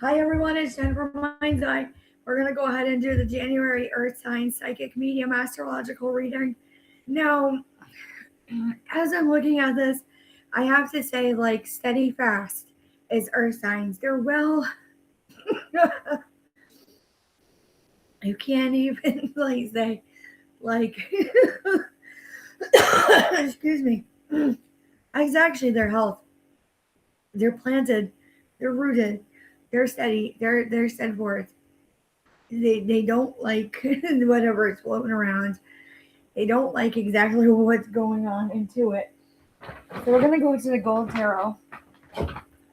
Hi everyone, it's Jennifer Mind's Eye. We're going to go ahead and do the January Earth Sign Psychic Medium Astrological reading. Now, as I'm looking at this, I have to say, like, steady fast is Earth signs. They're well, you can't even, like, say, like, excuse me, it's actually their health. They're planted, they're rooted, they're steady, they're set forth. They don't like whatever is floating around. They don't like exactly what's going on into it. So we're gonna go to the gold tarot.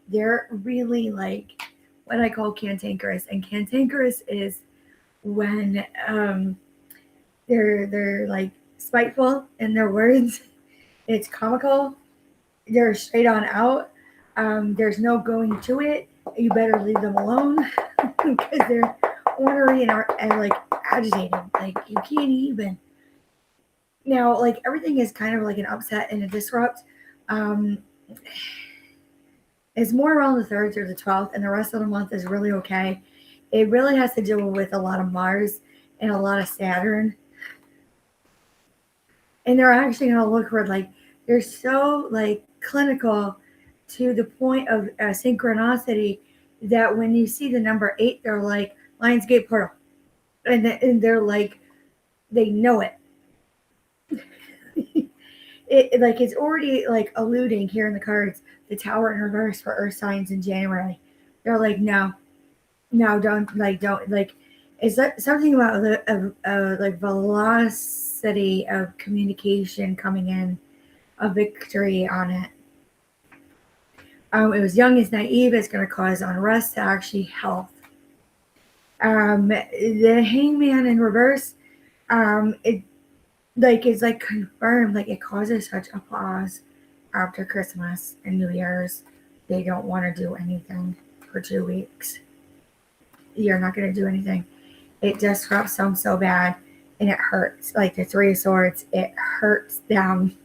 They're really like what I call cantankerous, and cantankerous is when they're like spiteful in their words. It's comical. They're straight on out. There's no going to it. You better leave them alone because they're ornery and like agitated. Like you can't even. Now, like everything is kind of like an upset and a disrupt. Um, it's more around the 3rd through the 12th, and the rest of the month is really okay. It really has to do with a lot of Mars and a lot of Saturn. And they're actually going to look for like, they're so like clinical to the point of synchronicity that when you see the number 8, they're like, Lionsgate Portal. And they're like, they know it. It like it's already like alluding here in the cards the Tower in reverse for Earth signs in January. They're like, no, no, don't like. Is that something about the like velocity of communication coming in, a victory on it? It was young, it's naive. It's going to cause unrest to actually health. The Hangman in reverse. It like it's like confirmed, like it causes such a pause after Christmas and New Year's. They don't want to do anything for 2 weeks. You're not going to do anything. It disrupts them so bad and it hurts. Like the Three of Swords, it hurts them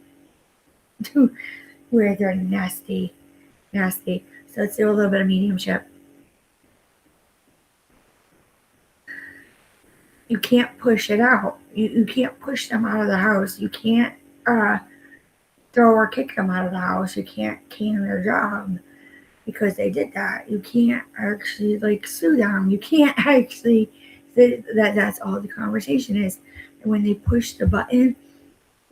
to where they're nasty. Nasty. So let's do a little bit of mediumship. You can't push it out. You can't push them out of the house. You can't throw or kick them out of the house. You can't can their job because they did that. You can't actually like sue them. You can't actually that's all the conversation is. And when they push the button,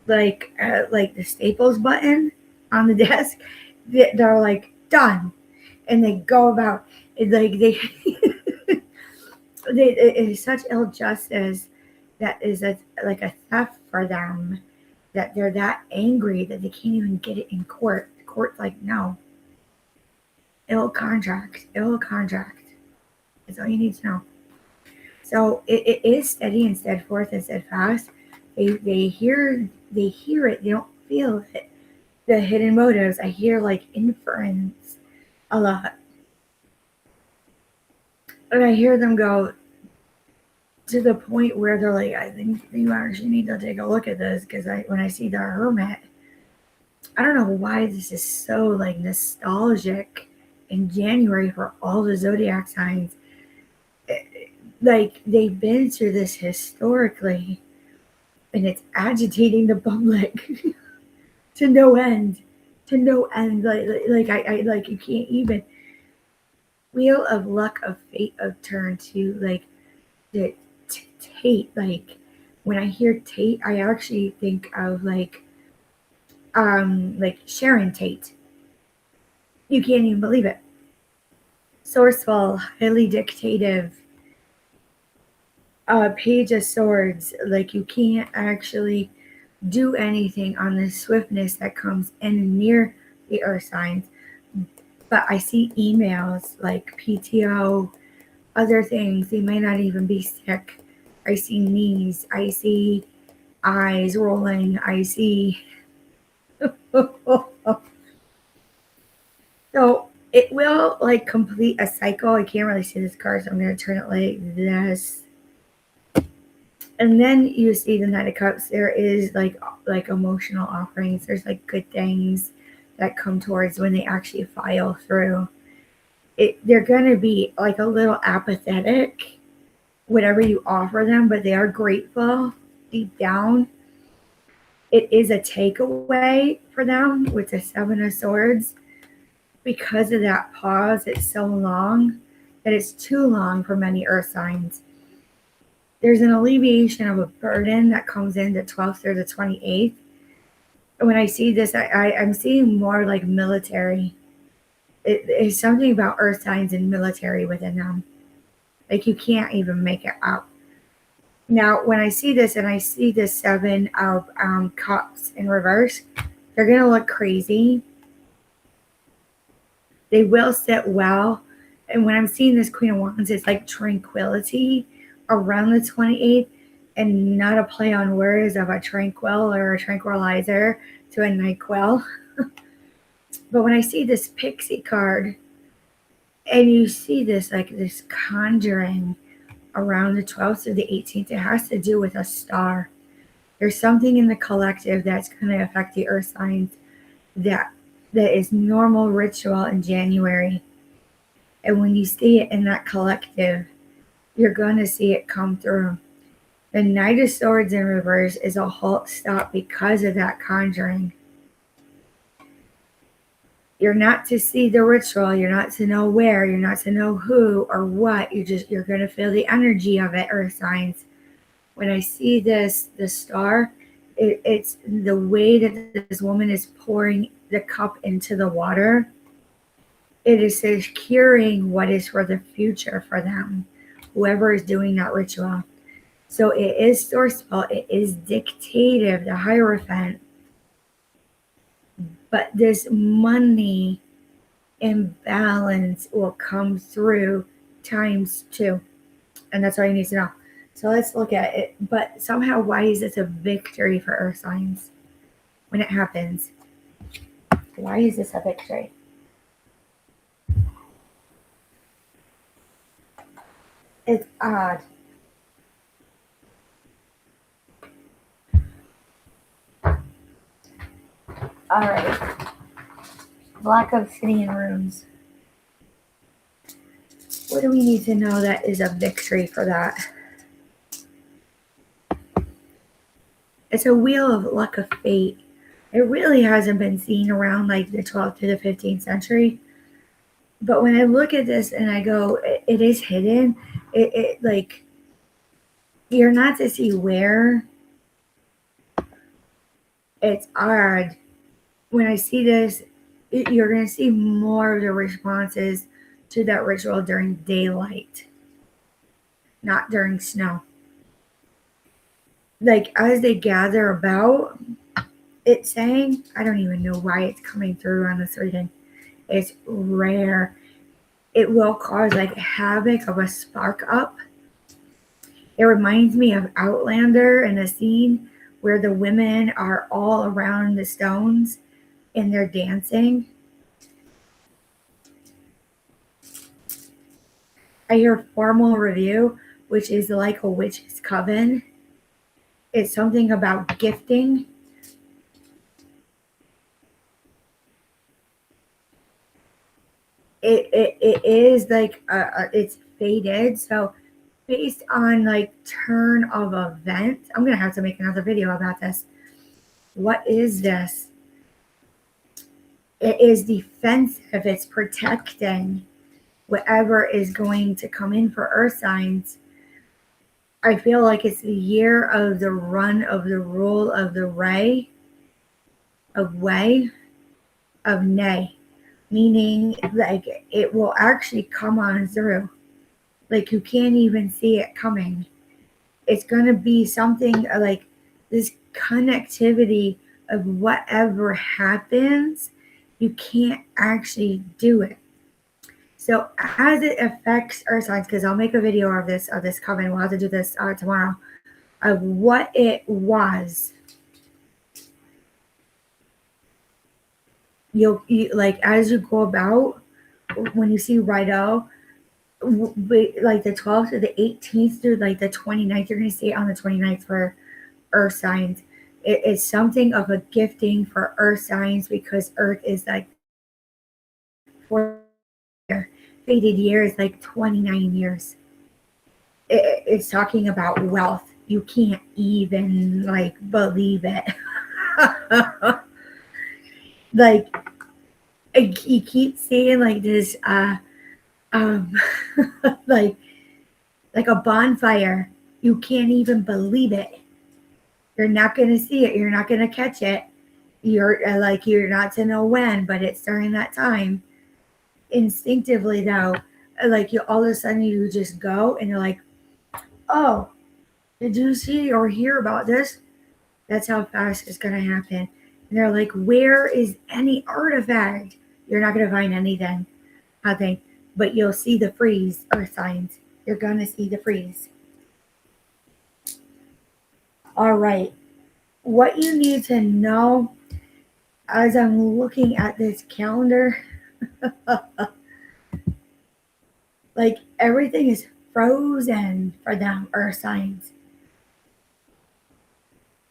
like the Staples button on the desk, they're like done, and they go about it like they. It is such ill justice that is like a theft for them that they're that angry that they can't even get it in court. The court's like, no. Ill contract. That's all you need to know. So it is steady and steadfast and steadfast. They hear it. They don't feel it. The hidden motives. I hear like inference a lot. And I hear them go to the point where they're like, I think you actually need to take a look at this because when I see the Hermit, I don't know why this is so like nostalgic in January for all the zodiac signs. Like they've been through this historically, and it's agitating the public to no end, Like I like you can't even. Wheel of luck, of fate, of turn to like the Tate. Like when I hear Tate, I actually think of like Sharon Tate. You can't even believe it. Sourceful, highly dictative, Page of Swords. Like you can't actually do anything on the swiftness that comes in near the earth signs. But I see emails like PTO, other things. They may not even be sick. I see knees. I see eyes rolling. I see. So it will like complete a cycle. I can't really see this card, so I'm going to turn it like this. And then you see the Knight of Cups. There is like emotional offerings. There's like good things that come towards when they actually file through. they're going to be like a little apathetic, whatever you offer them, but they are grateful deep down. It is a takeaway for them with the Seven of Swords because of that pause. It's so long that it's too long for many earth signs. There's an alleviation of a burden that comes in the 12th through the 28th. When I see this, I'm seeing more like military. It's something about earth signs and military within them. Like you can't even make it up. Now, when I see this and I see the Seven of Cups in reverse, they're going to look crazy. They will sit well. And when I'm seeing this Queen of Wands, it's like tranquility around the 28th and not a play on words of a tranquil or a tranquilizer to a NyQuil. But when I see this Pixie card and you see this, like this conjuring around the 12th to the 18th, it has to do with a star. There's something in the collective that's going to affect the earth signs that is normal ritual in January. And when you see it in that collective, you're going to see it come through. The Knight of Swords in reverse is a halt stop because of that conjuring. You're not to see the ritual. You're not to know where. You're not to know who or what. You're going to feel the energy of it, earth signs. When I see this, the star, it's the way that this woman is pouring the cup into the water. It is securing what is for the future for them, whoever is doing that ritual. So it is sourceful, it is dictative, the Hierophant. But this money imbalance will come through times two. And that's all you need to know. So let's look at it. But somehow, why is this a victory for earth signs when it happens? Why is this a victory? It's odd. All right. Black obsidian runes. What do we need to know that is a victory for that? It's a wheel of luck of fate. It really hasn't been seen around like the 12th to the 15th century. But when I look at this and I go, it is hidden. It like, you're not to see where. It's odd. When I see this, you're going to see more of the responses to that ritual during daylight, not during snow. Like as they gather about, it's saying, I don't even know why it's coming through on this reading. It's rare. It will cause like havoc of a spark up. It reminds me of Outlander and a scene where the women are all around the stones and they're dancing. I hear formal review, which is like a witch's coven. It's something about gifting. It is like it's faded. So based on like turn of event, I'm gonna have to make another video about this. What is this? It is defensive. It's protecting whatever is going to come in for earth signs. I feel like it's the year of the run of the rule of the ray, of way, of nay, meaning like it will actually come on through. Like you can't even see it coming. It's going to be something like this connectivity of whatever happens, you can't actually do it. So as it affects earth signs, because I'll make a video of this coven, we'll have to do this tomorrow, of what it was. You like as you go about, when you see Rido, like the 12th to the 18th through like the 29th, you're going to see it on the 29th for earth signs. It's something of a gifting for earth signs because earth is like for faded years, like 29 years. It's talking about wealth. You can't even like believe it. Like you keep seeing like this um like like a bonfire. You can't even believe it. You're not going to see it. You're not going to catch it. You're not to know when, but it's during that time. Instinctively though, like you all of a sudden you just go and you're like, oh, did you see or hear about this? That's how fast it's going to happen. And they're like, where is any artifact? You're not going to find anything, nothing. But you'll see the freeze or signs. You're going to see the freeze. All right. What you need to know as I'm looking at this calendar, like everything is frozen for them, earth signs.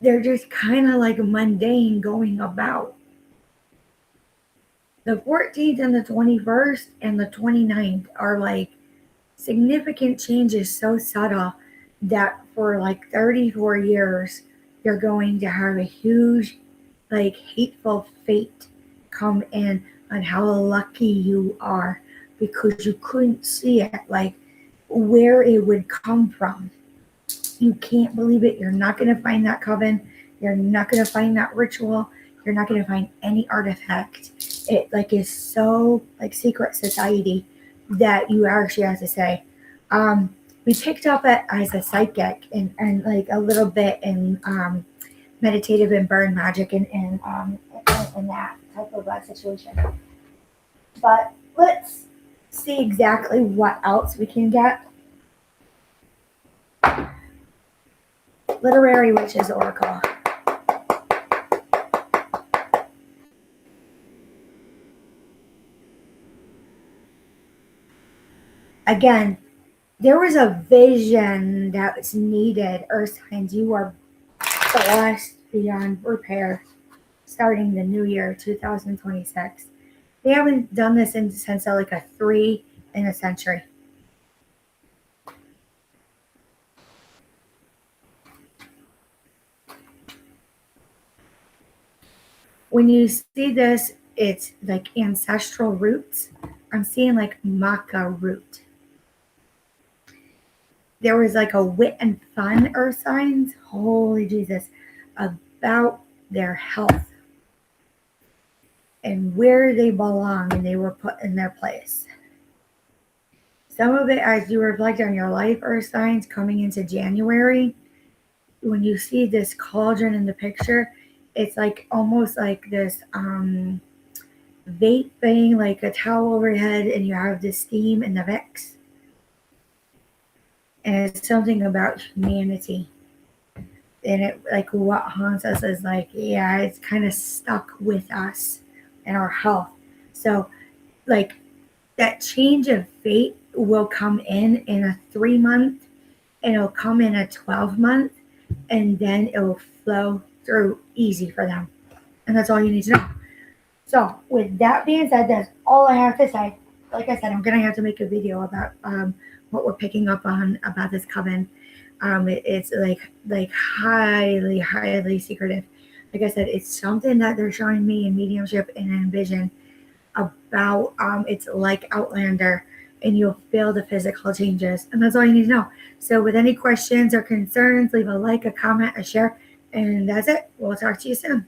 They're just kind of like mundane going about. The 14th and the 21st and the 29th are like significant changes, so subtle that for like 34 years, you're going to have a huge, like, hateful fate come in on how lucky you are because you couldn't see it, like where it would come from. You can't believe it. You're not going to find that coven. You're not going to find that ritual. You're not going to find any artifact. It like is so like secret society that you actually have to say. We picked up it as a psychic and like a little bit in meditative and burn magic and that type of situation. But let's see exactly what else we can get. Literary Witches Oracle. Again, there was a vision that was needed. Earth signs, you are blessed beyond repair starting the new year 2026. They haven't done this since like a 3 in a century. When you see this, it's like ancestral roots. I'm seeing like maca root. There was like a wit and fun earth signs, holy Jesus, about their health and where they belong and they were put in their place. Some of it, as you reflect on your life, earth signs coming into January, when you see this cauldron in the picture, it's like almost like this vape thing, like a towel over your head, and you have the steam and the Vicks. And it's something about humanity. And it like what haunts us is like, yeah, it's kind of stuck with us and our health. So like that change of fate will come in a 3 month, and it'll come in a 12 month, and then it will flow through easy for them. And that's all you need to know. So with that being said, that's all I have to say. Like I said, I'm gonna have to make a video about what we're picking up on about this coven. It's like highly secretive. Like I said, it's something that they're showing me in mediumship and in vision about. It's like Outlander, and you'll feel the physical changes, and that's all you need to know. So with any questions or concerns, leave a like, a comment, a share, and that's it. We'll talk to you soon.